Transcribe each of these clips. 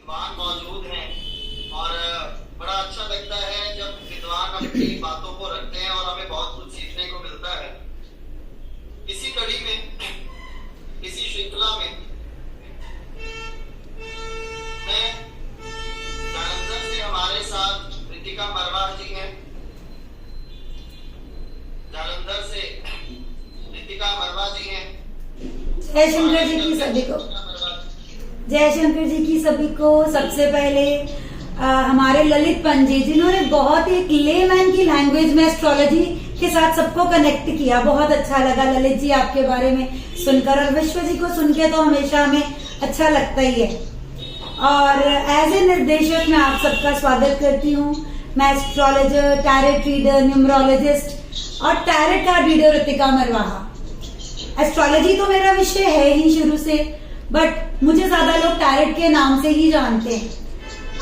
विद्वान मौजूद हैं और बड़ा अच्छा लगता है जब विद्वान अपनी बातों को रखते हैं और हमें बहुत कुछ सीखने को मिलता है। इसी कड़ी में, इसी श्रृंखला में मैं जालंधर से हमारे साथ रितिका मरवाह जी हैं। जालंधर से रितिका मरवाह जी हैं। जय शंकर जी की सभी को, जय शंकर जी की सभी को। सबसे पहले हमारे ललित पंजी जिन्होंने बहुत ही लेमैन की लैंग्वेज में एस्ट्रोलॉजी के साथ सबको कनेक्ट किया, बहुत अच्छा लगा ललित जी आपके बारे में सुनकर, और विश्व जी को सुन के तो हमेशा हमें अच्छा लगता ही है। और एज ए निर्देशक मैं आप सबका स्वागत करती हूँ। मैं एस्ट्रोलॉजर, टैरेट रीडर, न्यूमरोलॉजिस्ट और tarot card reader Ritika Marwaha. Astrology तो मेरा विषय है ही शुरू से, बट मुझे ज्यादा लोग टैरेट के नाम से ही जानते हैं।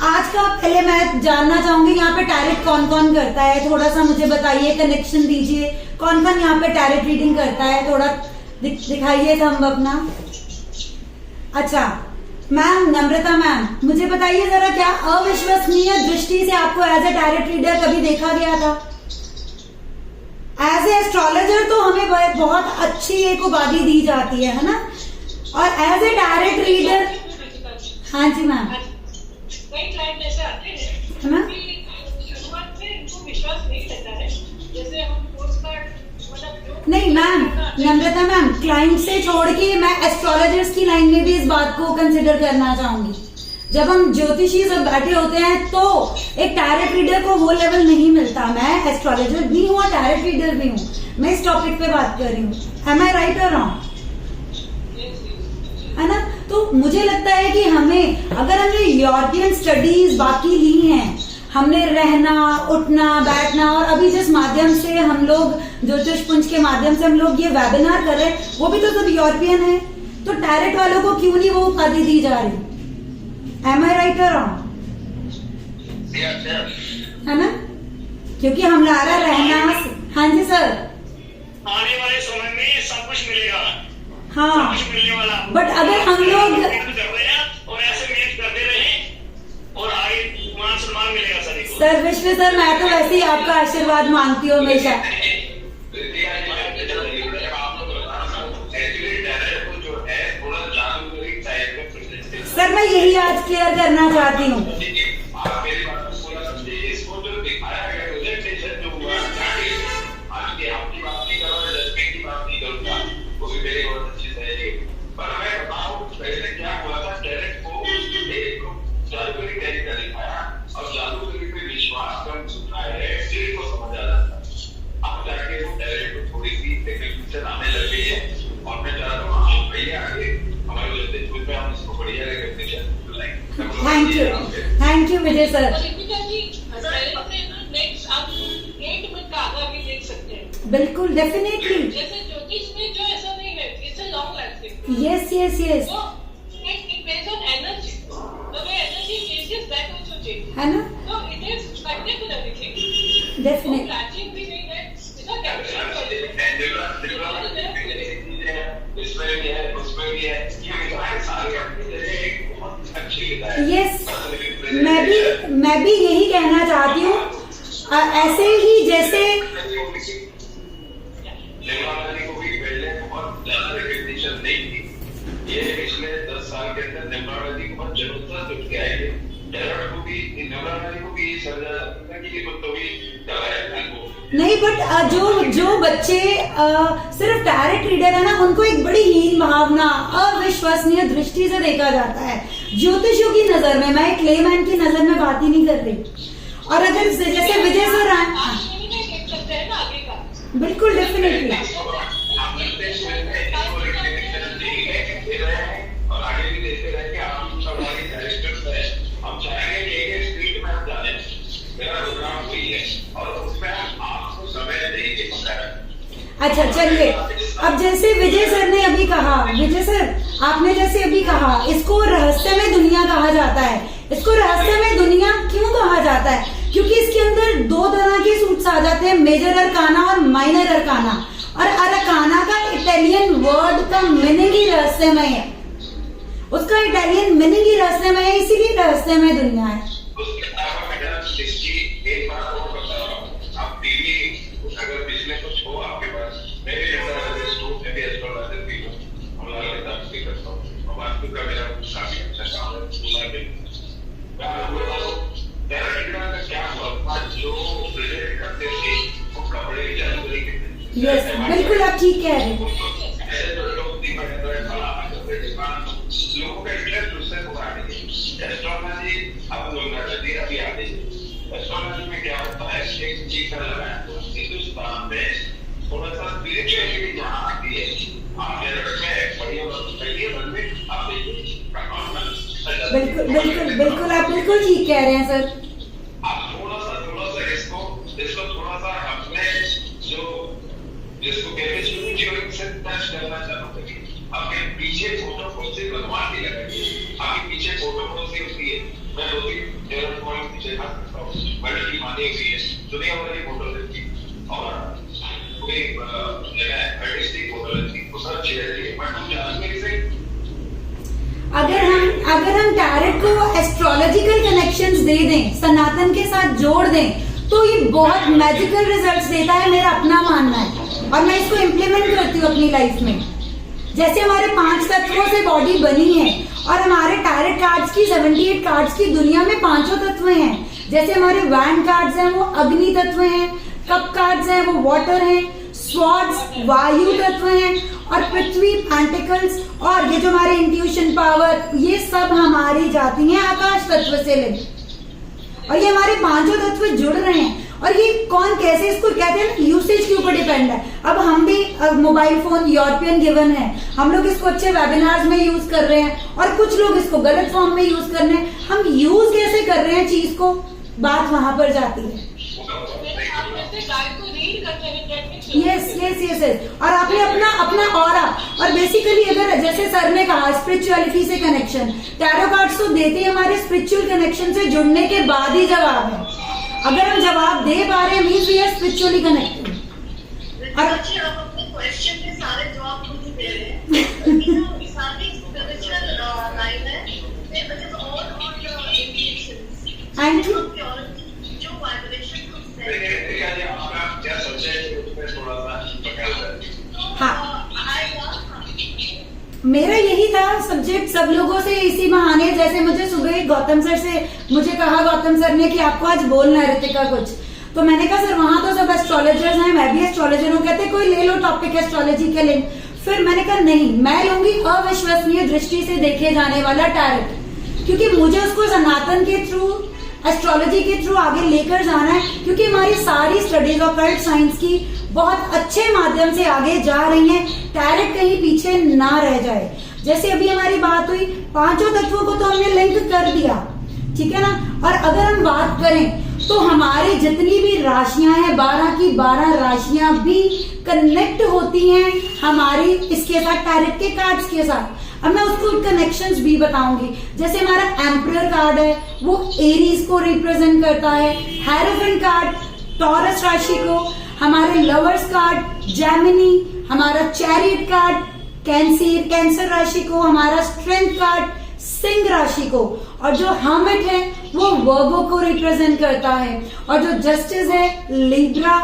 आज का पहले मैं जानना चाहूंगी यहाँ पे टैरेट कौन कौन करता है, थोड़ा सा मुझे बताइए, कनेक्शन दीजिए, कौन कौन यहाँ पे टैरेट रीडिंग करता है, थोड़ा दिखाइए थंब अपना। अच्छा मैम, नम्रता मैम, मुझे बताइए जरा, क्या अविश्वसनीय दृष्टि से आपको एज ए टैरेट रीडर कभी देखा गया था? एज ए एस्ट्रोलॉजर तो हमें बहुत अच्छी एक उपाधि दी जाती है ना, और एज ए टैरेट रीडर। हाँ जी मैम। कई क्लाइंट ऐसे आते हैं कि शुरुआत में इनको विश्वास नहीं रहता है, जैसे हम पोस्ट कार्ड नहीं मैम, नम्रता मैम, क्लाइंट से छोड़ के मैं एस्ट्रोलॉजर्स की लाइन में भी इस बात को कंसिडर करना चाहूंगी। जब हम ज्योतिषी सब बैठे होते हैं तो एक टैरेट रीडर को वो लेवल नहीं मिलता। मैं एस्ट्रोलॉजर भी हूँ और टैरेट रीडर भी हूँ, मैं इस टॉपिक पे बात कर रही हूँ। एम आई राइट और रॉन्ग? है ना? तो मुझे लगता है कि हमें, अगर हमने यूरोपियन स्टडीज बाकी ली हैं, हमने रहना, उठना, बैठना, और अभी जिस माध्यम से हम लोग ज्योतिष पुंज के माध्यम से हम लोग ये वेबिनार कर रहे हैं, वो भी तो सब यूरोपियन है, तो टैरेट वालों को क्यों नहीं वो उपाधि दी जा रही? एम आई राइट और रॉन्ग? है ना? क्योंकि हमारा रहना। हाँ जी सर। आने वाले समय में सब कुछ मिलेगा। हाँ, सब कुछ मिलने वाला। बट अगर हम लोग कर रहे हैं और ऐसे मेहनत करते रहें और आगे मान सम्मान मिलेगा सभी को। सर विश्व सर, मैं तो वैसे ही आपका आशीर्वाद मांगती हूँ हमेशा। सर मैं यही आज क्लियर करना चाहती हूँ। Thank you Vijay sir. बिल्कुल, डेफिनेटली। जैसे ज्योतिष में जो ऐसा नहीं है, it's a long lasting. Yes yes yes. So it based on energy. The way energy changes, that also changes. है ना? So it is connected to everything. Definitely. So catching भी नहीं है, इसका capturing कर देते हैं। इसमें भी है, उसमें भी है, ये मिठाई सारी अपनी बहुत अच्छी है। यस, मैं भी यही कहना चाहती हूँ। ऐसे ही जैसे को भी पहले बहुत ज्यादा रिकग्निशन नहीं थी, ये पिछले 10 साल के अंदर न्यूमरोलॉजी को बहुत जरूरत जुट के आई है। न्यूमरोलॉजी को भी नहीं, बट जो बच्चे सिर्फ टैरेट रीडर है ना, उनको एक बड़ी हीन भावना, अविश्वसनीय दृष्टि से देखा जाता है ज्योतिषियों की नजर में। मैं एक लेमैन की नजर में बात ही नहीं कर रही। और अगर जैसे विजय सर बिल्कुल, डेफिनेटली। और आगे भी देखते रहे कि आप सब हमारी डायरेक्टर्स है, हम चाहेंगे कि एक स्ट्रीट में हम जाने, मेरा प्रोग्राम हुई है और उसमें आपको समय देंगे। अच्छा चलिए, अब जैसे विजय सर ने अभी कहा, विजय सर आपने जैसे अभी कहा, इसको रहस्यमय दुनिया कहा जाता है। इसको रहस्यमय दुनिया क्यों कहा जाता है? क्योंकि इसके अंदर दो तरह के सूट्स आ जाते हैं, मेजर अरकाना और माइनर अरकाना। और अरकाना का इटालियन वर्ड का मीनिंग ही रहस्यमय है, उसका इटालियन मीनिंग ही रहस्यमय है, इसीलिए रहस्य रहस्यमय दुनिया है। उसके अलावा मैडम इसकी एक बात और बता रहा हूँ, आप टीवी अगर पिछले कुछ हो आपके पास, मैं भी स्टोर में भी एस्ट्रोलॉजर भी हूँ, हम लोग भी करता हूँ, और वास्तु का मेरा काफी अच्छा काम है, सुना भी क्या हुआ जो प्रेजेंट करते थे वो कपड़े की जानकारी के यस, बिल्कुल आप ठीक कह रहे हैं। लोगों का इंटरेस्ट उससे हुआ नहीं। एस्ट्रोलॉजी अब लोग अभी आ गई। एस्ट्रोलॉजी में क्या होता है, एक चीज का लगाया हिंदुस्तान में थोड़ा सा स्पिरिचुअलिटी जहाँ आती है, आप में बढ़िया मन में आप बिल्कुल बिल्कुल बिल्कुल आप बिल्कुल ठीक कह रहे हैं सर। आप थोड़ा सा इसको थोड़ा सा अपने जो जिसको कहते हैं स्पिरिचुअलिटी से टच करना चालू करिए। आपके पीछे फोटो से भगवान की लगेगी, आपके पीछे फोटो से होती है। मैं दो-तीन पीछे बात करता हूँ, बड़ी की मानी हुई है, दुनिया भर की फोटो रहती है और कोई आर्टिस्टिक फोटो रहती है, वो सब अच्छी रहती है। बट हम जानते हैं अगर हम टैरेट को एस्ट्रोलॉजिकल कनेक्शंस दे दें, सनातन के साथ जोड़ दें, तो ये बहुत मैजिकल रिजल्ट्स देता है, मेरा अपना मानना है। और मैं इसको इम्प्लीमेंट करती हूँ अपनी लाइफ में। जैसे हमारे 5 तत्वों से बॉडी बनी है और हमारे टैरेट कार्ड्स की 78 कार्ड्स की दुनिया में 5 तत्व हैं। जैसे हमारे वैंड कार्ड्स हैं वो अग्नि तत्व हैं, कप कार्ड्स हैं वो वाटर हैं, स्वॉर्ड्स वायु तत्व हैं और पृथ्वी पेंटिकल्स और ये जो हमारे इंट्यूशन पावर, ये सब हमारी जाती हैं आकाश तत्व से लेकर। और ये हमारे 5 तत्व जुड़ रहे हैं। और ये कौन कैसे इसको कहते हैं, यूसेज के ऊपर डिपेंड है। अब हम भी मोबाइल फोन यूरोपियन गिवन है, हम लोग इसको अच्छे वेबिनार्स में यूज कर रहे हैं और कुछ लोग इसको गलत फॉर्म में यूज कर रहे हैं। हम यूज कैसे कर रहे हैं चीज को, बात वहां पर जाती है। Yes yes yes yes. और आपने अपना ऑरा, और बेसिकली अगर जैसे सर ने कहा स्पिरिचुअलिटी से कनेक्शन, टैरो कार्ड्स तो देते हैं हमारे स्पिरिचुअल कनेक्शन से जुड़ने के बाद ही जवाब है। अगर हम जवाब दे पा रहे हैं means we are spiritually connected. और आप अपने क्वेश्चन के सारे जवाब खुद ही दे रहे हैं। सारी स्पिरिचुअल लाइन है, और थैंक यू। जो वाइब्रेशन हाँ, मेरा यही था सब्जेक्ट सब लोगों से इसी बहाने। जैसे मुझे सुबह गौतम सर से मुझे कहा गौतम सर ने कि आपको आज बोलना है ऋतिका कुछ, तो मैंने कहा सर वहां तो सब एस्ट्रोलॉजर्स हैं, मैं भी एस्ट्रोलॉजर हूँ। कहते कोई ले लो टॉपिक एस्ट्रोलॉजी के लिंक। फिर मैंने कहा नहीं, मैं लूंगी अविश्वसनीय दृष्टि से देखे जाने वाला टैरेट, क्योंकि मुझे उसको सनातन के थ्रू, एस्ट्रोलॉजी के थ्रू आगे लेकर जाना है। क्योंकि हमारी सारी स्टडीज ऑकल्ट साइंस की बहुत अच्छे माध्यम से आगे जा रही हैं, टैरेट कहीं पीछे ना रह जाए। जैसे अभी हमारी बात हुई 5 तत्वों को तो हमने लिंक कर दिया, ठीक है ना। और अगर हम बात करें तो हमारी जितनी भी राशियां हैं 12 की 12 राशियां भी कनेक्ट होती हैं हमारी इसके साथ, टैरेट के कार्ड्स के साथ। अब मैं उसको कनेक्शंस भी बताऊंगी। जैसे हमारा एम्परर कार्ड है वो एरीज को रिप्रेजेंट करता है, हेरोफेंट कार्ड टॉरस राशि को, हमारे लवर्स कार्ड जेमिनी, हमारा चैरियट कार्ड कैंसर राशि को, हमारा स्ट्रेंथ कार्ड सिंह राशि को, और जो हर्मिट है वो वर्गो को रिप्रेजेंट करता है, और जो जस्टिस है Libra,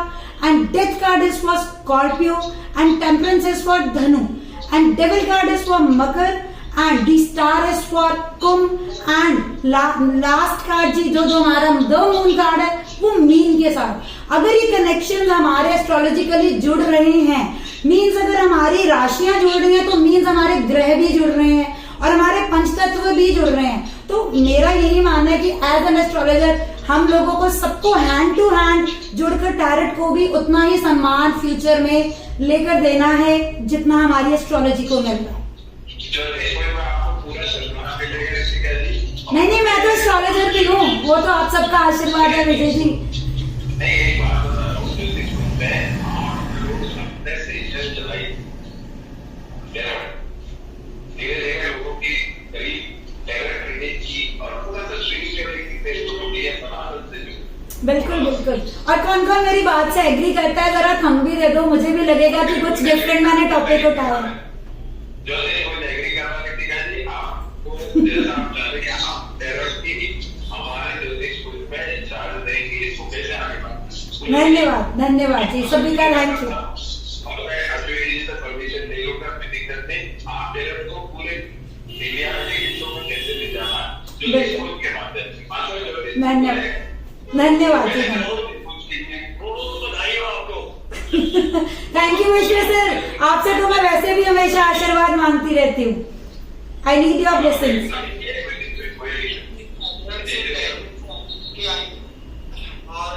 and death card is for Scorpio, and temperance is for Dhanu, and devil card is for Makar, and the star is for Kumbh, and last card जी जो हमारा द मून कार्ड है वो मीन के साथ। अगर ये कनेक्शन हमारे एस्ट्रोलॉजिकली जुड़ रहे हैं, मीन्स अगर हमारी राशियां जुड़ रही हैं तो मीन्स हमारे ग्रह भी जुड़ रहे हैं और हमारे पंचतत्व भी जुड़ रहे हैं। तो मेरा यही मानना है कि एज एन एस्ट्रोलॉजर हम लोगों को सबको हैंड टू हैंड जुड़कर टैरेट को भी उतना ही सम्मान फ्यूचर में लेकर देना है जितना हमारी एस्ट्रोलॉजी को मिल रहा है। नहीं, मैं तो एस्ट्रोलॉजर भी हूँ, वो तो आप सबका आशीर्वाद है विजय जी। बिल्कुल बिल्कुल। और कौन कौन मेरी बात से एग्री करता है जरा थंब भी दे दो, मुझे भी लगेगा कि कुछ डिफरेंट मैंने टॉपिक उठाया है। जो एग्री करना है, आपको जैसा आप चाह रहे हैं, आप धन्यवाद धन्यवाद जी, सभी का थैंक यू। और मैं अद्वैत जी से परमिशन ले लूंगा, मैं दिक्कत नहीं। आप मेरे को पूरे इंडिया के गीतों में कैसे ले जाना, जो बिल्कुल। के माध्यम से धन्यवाद धन्यवाद जी, बधाई हो आपको। थैंक यू विश्व सर, आपसे तो मैं वैसे भी हमेशा आशीर्वाद मांगती रहती हूँ। I need your blessings. और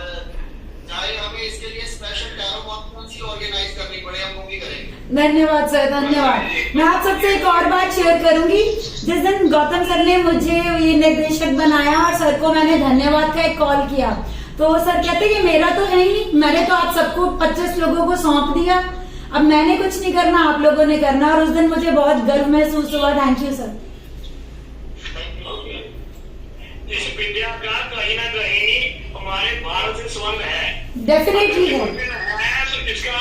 चाहे हमें इसके लिए स्पेशल टैरो कॉन्फ्रेंस ही ऑर्गेनाइज करनी पड़े, हम वो भी करेंगे। धन्यवाद सर, धन्यवाद। मैं आप सबसे एक और बात शेयर करूंगी। जिस दिन गौतम सर ने मुझे ये निर्देशक बनाया और सर को मैंने धन्यवाद का एक कॉल किया, तो सर कहते कि मेरा तो है ही नहीं, मैंने तो आप सबको 25 लोगों को सौंप दिया, अब मैंने कुछ नहीं करना, आप लोगों ने करना। और उस दिन मुझे बहुत गर्व महसूस हुआ। Thank you sir. इस विद्या का कहीं ना कहीं हमारे भारत से संबंध है, डेफिनेटली है। तो इसका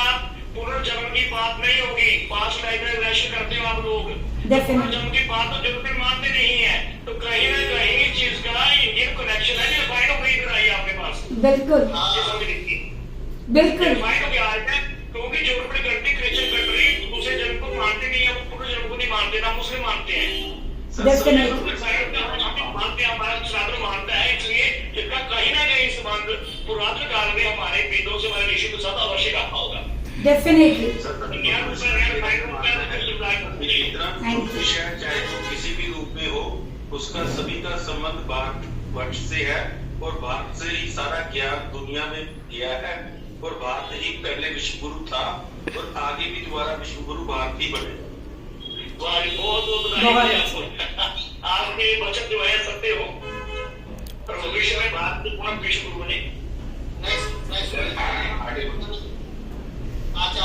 पुनर्जन्म की बात नहीं होगी। पास्ट लाइफ में रिलेशन करते हो आप लोग, पुनर्जन्म की बात तो जरूर मानते नहीं है, तो कहीं ना कहीं इस चीज का इंडियन कनेक्शन है। जो फाइट हो गई इधर आई आपके पास, बिल्कुल ये समझ लीजिए, बिल्कुल फाइट हो गया है। क्योंकि जो बड़ी कंट्री क्रिश्चियन कंट्री दूसरे जन्म को मानते नहीं है, वो पुनर्जन्म को नहीं मानते, ना मुस्लिम मानते हैं, डेफिनेटली मानते हैं, हमारा सनातन मानता है। इसलिए इसका कहीं ना कहीं संबंध पुरातन काल में हमारे वेदों से, हमारे ऋषि के साथ अवश्य रहा होगा। डेफिनेटली विषय चाहे वो किसी भी रूप में हो, उसका सभी का संबंध भारत से है और भारत से ही सारा ज्ञान दुनिया में गया है और भारत ही पहले विश्व गुरु था और आगे भी दोबारा विश्व गुरु भारत ही बनेगा। बहुत बहुत बधाई आपको। आपके वचन जो है सत्य हो, और भविष्य में भारत के पूर्ण विश्व गुरु बने।